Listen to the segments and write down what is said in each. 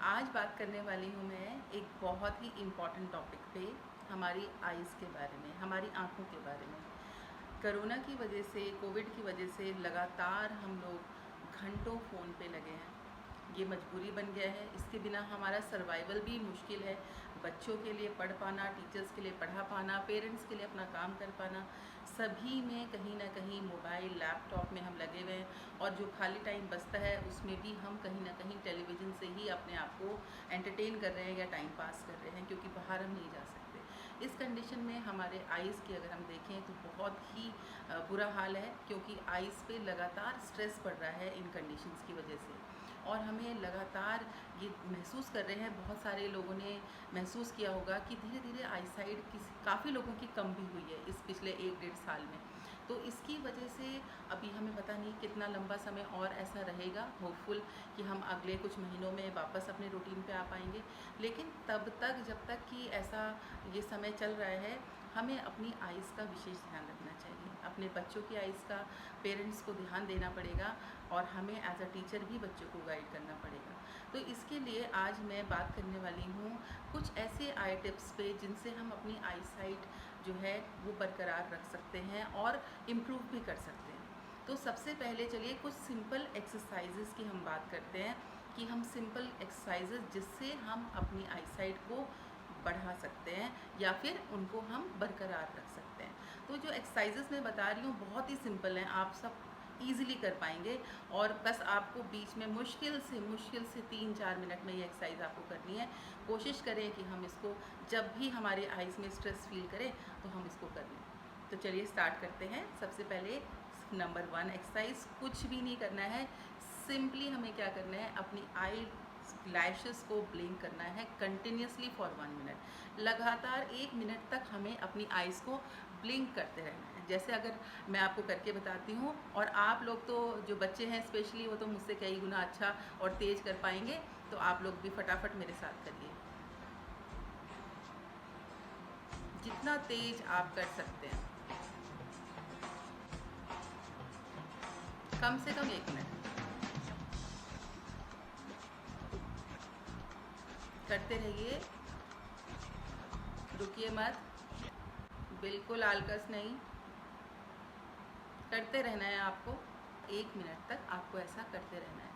आज बात करने वाली हूँ मैं एक बहुत ही इम्पॉर्टेंट टॉपिक पे, हमारी आइज़ के बारे में, हमारी आँखों के बारे में। कोरोना की वजह से, कोविड की वजह से लगातार हम लोग घंटों फ़ोन पे लगे हैं। ये मजबूरी बन गया है, इसके बिना हमारा सर्वाइवल भी मुश्किल है। बच्चों के लिए पढ़ पाना, टीचर्स के लिए पढ़ा पाना, पेरेंट्स के लिए अपना काम कर पाना, सभी में कहीं ना कहीं मोबाइल, लैपटॉप में हम लगे हुए हैं। और जो खाली टाइम बचता है उसमें भी हम कहीं ना कहीं टेलीविज़न से ही अपने आप को एंटरटेन कर रहे हैं या टाइम पास कर रहे हैं, क्योंकि बाहर हम नहीं जा सकते। इस कंडीशन में हमारे आइज़ की अगर हम देखें तो बहुत ही बुरा हाल है, क्योंकि आइज़ पे लगातार स्ट्रेस पड़ रहा है इन कंडीशंस की वजह से। और हमें लगातार ये महसूस कर रहे हैं, बहुत सारे लोगों ने महसूस किया होगा कि धीरे धीरे आईसाइट काफ़ी लोगों की कम भी हुई है इस पिछले 1-1.5 साल में। तो इसकी वजह से अभी हमें पता नहीं कितना लंबा समय और ऐसा रहेगा। होपफुल कि हम अगले कुछ महीनों में वापस अपने रूटीन पे आ पाएंगे, लेकिन तब तक, जब तक कि ऐसा ये समय चल रहा है, हमें अपनी आइज़ का विशेष ध्यान रखना चाहिए। अपने बच्चों की आइज़ का पेरेंट्स को ध्यान देना पड़ेगा, और हमें एज अ टीचर भी बच्चों को गाइड करना पड़ेगा। तो इसके लिए आज मैं बात करने वाली हूँ कुछ ऐसे आई टिप्स पे जिनसे हम अपनी आई साइट जो है वो बरकरार रख सकते हैं और इम्प्रूव भी कर सकते हैं। तो सबसे पहले चलिए कुछ सिंपल एक्सरसाइजेस की हम बात करते हैं कि हम सिंपल एक्सरसाइजेस जिससे हम अपनी आई साइट को बढ़ा सकते हैं या फिर उनको हम बरकरार रख सकते हैं। तो जो एक्सरसाइजेस मैं बता रही हूँ बहुत ही सिंपल हैं, आप सब ईज़िली कर पाएंगे। और बस आपको बीच में मुश्किल से 3-4 मिनट में ये एक्सरसाइज आपको करनी है। कोशिश करें कि हम इसको जब भी हमारे आइज़ में स्ट्रेस फील करें तो हम इसको कर लें। तो चलिए स्टार्ट करते हैं। सबसे पहले नंबर 1 एक्सरसाइज, कुछ भी नहीं करना है, सिंपली हमें क्या करना है, अपनी आई लैशेस को ब्लिंक करना है कंटिन्यूसली फॉर 1 मिनट। लगातार 1 मिनट तक हमें अपनी आइज़ को ब्लिंक करते रहना है। जैसे अगर मैं आपको करके बताती हूँ, और आप लोग तो जो बच्चे हैं स्पेशली, वो तो मुझसे कई गुना अच्छा और तेज़ कर पाएंगे, तो आप लोग भी फटाफट मेरे साथ करिए, जितना तेज़ आप कर सकते हैं। कम से कम 1 मिनट करते रहिए, रुकिए मत, बिल्कुल आलकस नहीं, करते रहना है आपको। 1 मिनट तक आपको ऐसा करते रहना है।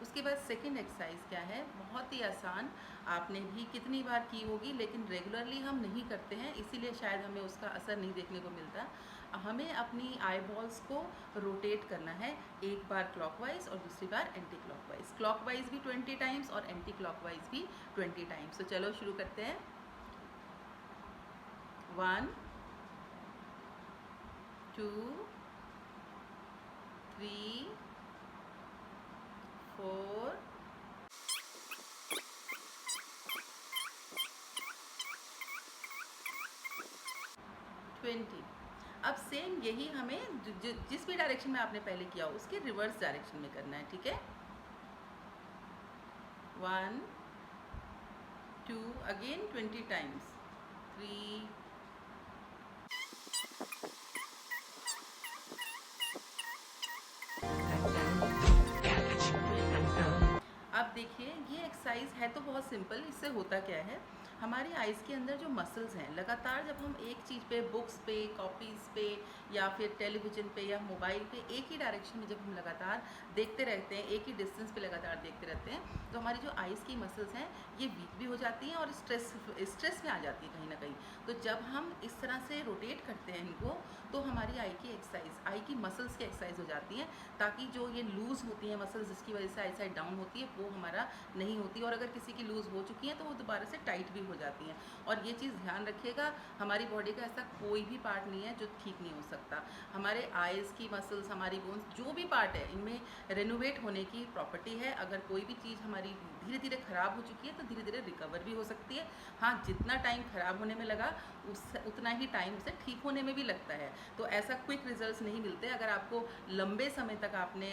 उसके बाद सेकंड एक्सरसाइज क्या है, बहुत ही आसान, आपने भी कितनी बार की होगी, लेकिन रेगुलरली हम नहीं करते हैं, इसीलिए शायद हमें उसका असर नहीं देखने को मिलता। हमें अपनी आई बॉल्स को रोटेट करना है, एक बार क्लॉकवाइज और दूसरी बार एंटी क्लॉकवाइज। क्लॉकवाइज भी 20 टाइम्स और एंटी क्लॉकवाइज भी 20 टाइम्स। तो चलो शुरू करते हैं। 1 2 3 4 20। अब सेम यही हमें जिस भी डायरेक्शन में आपने पहले किया हो उसके रिवर्स डायरेक्शन में करना है, ठीक है। 1 2 अगेन 20 टाइम्स, 3 अब देखिए, ये एक्सरसाइज है तो बहुत सिंपल। इससे होता क्या है, हमारी आइज़ के अंदर जो मसल्स हैं, लगातार जब हम एक चीज़ पे, बुक्स पे, कॉपीज़ पे, या फिर टेलीविज़न पे या मोबाइल पे एक ही डायरेक्शन में जब हम लगातार देखते रहते हैं, एक ही डिस्टेंस पे लगातार देखते रहते हैं, तो हमारी जो आइज़ की मसल्स हैं ये वीक भी हो जाती हैं और स्ट्रेस में आ जाती है कहीं ना कहीं। तो जब हम इस तरह से रोटेट करते हैं इनको, तो हमारी आई की एक्सरसाइज, आई की मसल्स की एक्सरसाइज हो जाती हैं, ताकि जो ये लूज़ होती हैं मसल्स, जिसकी वजह से आई साइड डाउन होती है, वो हमारा नहीं होती। और अगर किसी की लूज़ हो चुकी है तो वो दोबारा से टाइट भी हो जाती हैं। और ये चीज़ ध्यान रखिएगा, हमारी बॉडी का ऐसा कोई भी पार्ट नहीं है जो ठीक नहीं हो सकता। हमारे आइज़ की मसल्स, हमारी बोन्स, जो भी पार्ट है, इनमें रेनोवेट होने की प्रॉपर्टी है। अगर कोई भी चीज़ हमारी धीरे धीरे ख़राब हो चुकी है तो धीरे धीरे रिकवर भी हो सकती है। हाँ, जितना टाइम ख़राब होने में लगा उतना ही टाइम से ठीक होने में भी लगता है। तो ऐसा क्विक रिजल्ट्स नहीं मिलते। अगर आपको लंबे समय तक आपने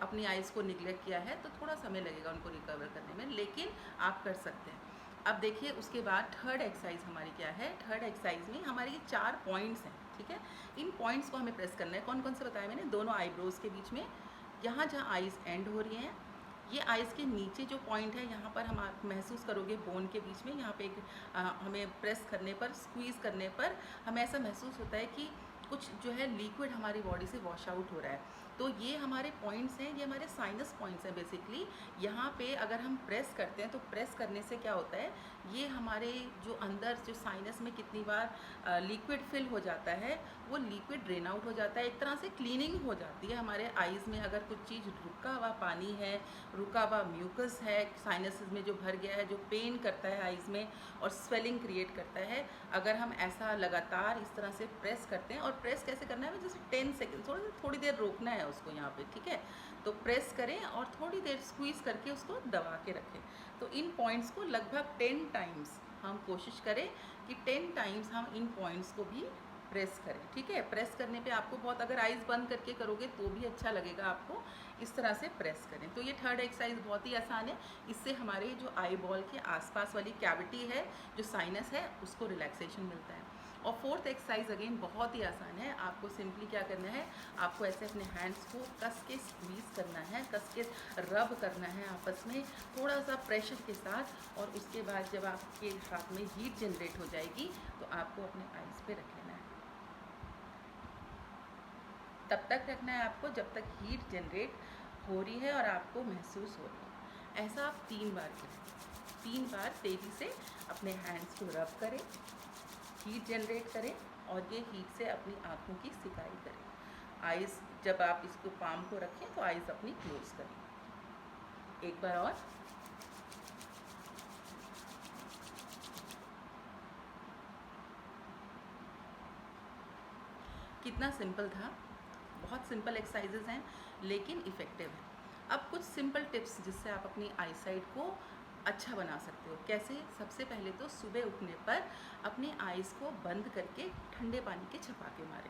अपनी आइज़ को निगलेक्ट किया है तो थोड़ा समय लगेगा उनको रिकवर करने में, लेकिन आप कर सकते हैं। अब देखिए, उसके बाद थर्ड एक्सरसाइज हमारी क्या है। थर्ड एक्सरसाइज में हमारी 4 पॉइंट्स हैं, ठीक है। इन पॉइंट्स को हमें प्रेस करना है। कौन कौन से बताया मैंने, दोनों आईब्रोज के बीच में, यहाँ जहाँ आइज़ एंड हो रही हैं, ये आइज़ के नीचे जो पॉइंट है यहाँ पर हम आप महसूस करोगे बोन के बीच में, यहाँ पे एक हमें प्रेस करने पर, स्क्वीज़ करने पर हमें ऐसा महसूस होता है कि कुछ जो है लिक्विड हमारी बॉडी से वॉश आउट हो रहा है। तो ये हमारे पॉइंट्स हैं, ये हमारे साइनस पॉइंट्स हैं बेसिकली। यहाँ पे अगर हम प्रेस करते हैं तो प्रेस करने से क्या होता है, ये हमारे जो अंदर जो साइनस में कितनी बार लिक्विड फिल हो जाता है, वो लिक्विड ड्रेन आउट हो जाता है। एक तरह से क्लीनिंग हो जाती है हमारे आइज़ में। अगर कुछ चीज़ रुका हुआ पानी है, रुका हुआ म्यूकस है साइनसेस में जो भर गया है, जो पेन करता है आइज़ में और स्वेलिंग क्रिएट करता है, अगर हम ऐसा लगातार इस तरह से प्रेस करते हैं, और प्रेस कैसे करना है, जैसे 10 सेकेंड थोड़ी देर रोकना है उसको यहाँ पे, ठीक है। तो प्रेस करें और थोड़ी देर स्क्वीज़ करके उसको दबा के रखें। तो इन पॉइंट्स को लगभग 10 टाइम्स हम कोशिश करें कि 10 टाइम्स हम इन पॉइंट्स को भी प्रेस करें, ठीक है। प्रेस करने पे आपको बहुत, अगर आइज़ बंद करके करोगे तो भी अच्छा लगेगा आपको। इस तरह से प्रेस करें। तो ये थर्ड एक्सरसाइज बहुत ही आसान है। इससे हमारे जो आई बॉल के आसपास वाली कैविटी है, जो साइनस है, उसको रिलैक्सेशन मिलता है। और फोर्थ एक्सरसाइज अगेन बहुत ही आसान है। आपको सिंपली क्या करना है, आपको ऐसे अपने हैंड्स को कस के स्क्वीज़ करना है, कस के रब करना है आपस में थोड़ा सा प्रेशर के साथ। और उसके बाद जब आपके हाथ में हीट जनरेट हो जाएगी तो आपको अपने आइज़ पे रख लेना है। तब तक रखना है आपको जब तक हीट जनरेट हो रही है और आपको महसूस हो रही है। ऐसा आप 3 बार करें। 3 बार तेज़ी से अपने हैंड्स को रब करें, हीट जनरेट करें और ये हीट से अपनी आँखों की सिकाई करें। आइज़ जब आप इसको पाम को रखें तो आइज़ अपनी क्लोज करें। एक बार और। कितना सिंपल था। बहुत सिंपल एक्सरसाइजेज हैं लेकिन इफ़ेक्टिव हैं। अब कुछ सिंपल टिप्स जिससे आप अपनी आई साइट को अच्छा बना सकते हो। कैसे? सबसे पहले तो सुबह उठने पर अपने आइज़ को बंद करके ठंडे पानी के छपाके मारें।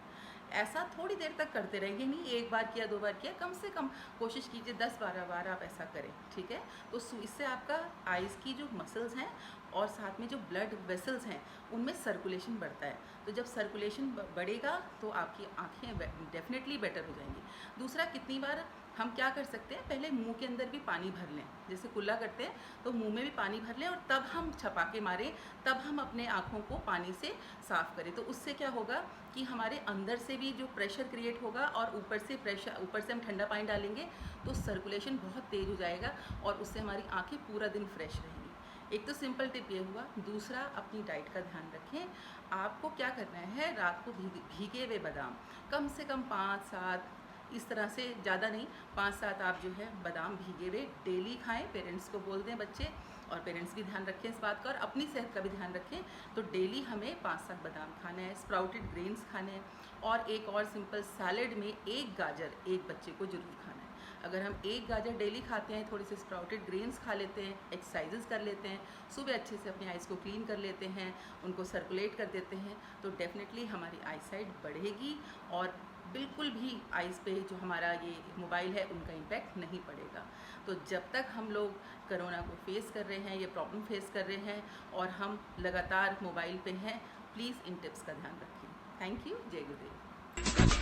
ऐसा थोड़ी देर तक करते रहेंगे नहीं, एक बार किया 2 बार किया, कम से कम कोशिश कीजिए 10-12 बार आप ऐसा करें, ठीक है। तो इससे आपका आइज़ की जो मसल्स हैं और साथ में जो ब्लड वेसल्स हैं उनमें सर्कुलेशन बढ़ता है। तो जब सर्कुलेशन बढ़ेगा तो आपकी आँखें डेफिनेटली बेटर हो जाएंगी। दूसरा, कितनी बार हम क्या कर सकते हैं, पहले मुंह के अंदर भी पानी भर लें, जैसे कुल्ला करते हैं तो मुंह में भी पानी भर लें और तब हम छपाके मारें, तब हम अपने आँखों को पानी से साफ़ करें। तो उससे क्या होगा कि हमारे अंदर से भी जो प्रेशर क्रिएट होगा और ऊपर से हम ठंडा पानी डालेंगे तो सर्कुलेशन बहुत तेज़ हो जाएगा और उससे हमारी आँखें पूरा दिन फ्रेश रहेंगी। एक तो सिंपल टिप ये हुआ। दूसरा, अपनी डाइट का ध्यान रखें। आपको क्या करना है, रात को भीगे हुए बादाम कम से कम 5-7, इस तरह से ज़्यादा नहीं, 5-7 आप जो है बादाम भीगे हुए डेली खाएं। पेरेंट्स को बोल दें बच्चे, और पेरेंट्स भी ध्यान रखें इस बात का और अपनी सेहत का भी ध्यान रखें। तो डेली हमें 5-7 बादाम खाना है, स्प्राउटेड ग्रेन्स खाने हैं। और एक और सिंपल, सैलेड में 1 गाजर एक बच्चे को ज़रूर खाना है। अगर हम 1 गाजर डेली खाते हैं, थोड़े से स्प्राउटेड ग्रेन्स खा लेते हैं, एक्सरसाइजेस कर लेते हैं, सुबह अच्छे से अपनी आइज़ को क्लीन कर लेते हैं, उनको सर्कुलेट कर देते हैं, तो डेफिनेटली हमारी आई साइट बढ़ेगी और बिल्कुल भी आइज़ पे जो हमारा ये मोबाइल है उनका इम्पैक्ट नहीं पड़ेगा। तो जब तक हम लोग कोरोना को फेस कर रहे हैं, ये प्रॉब्लम फेस कर रहे हैं और हम लगातार मोबाइल पे हैं, प्लीज़ इन टिप्स का ध्यान रखें। Thank you. जय गुरुदेव।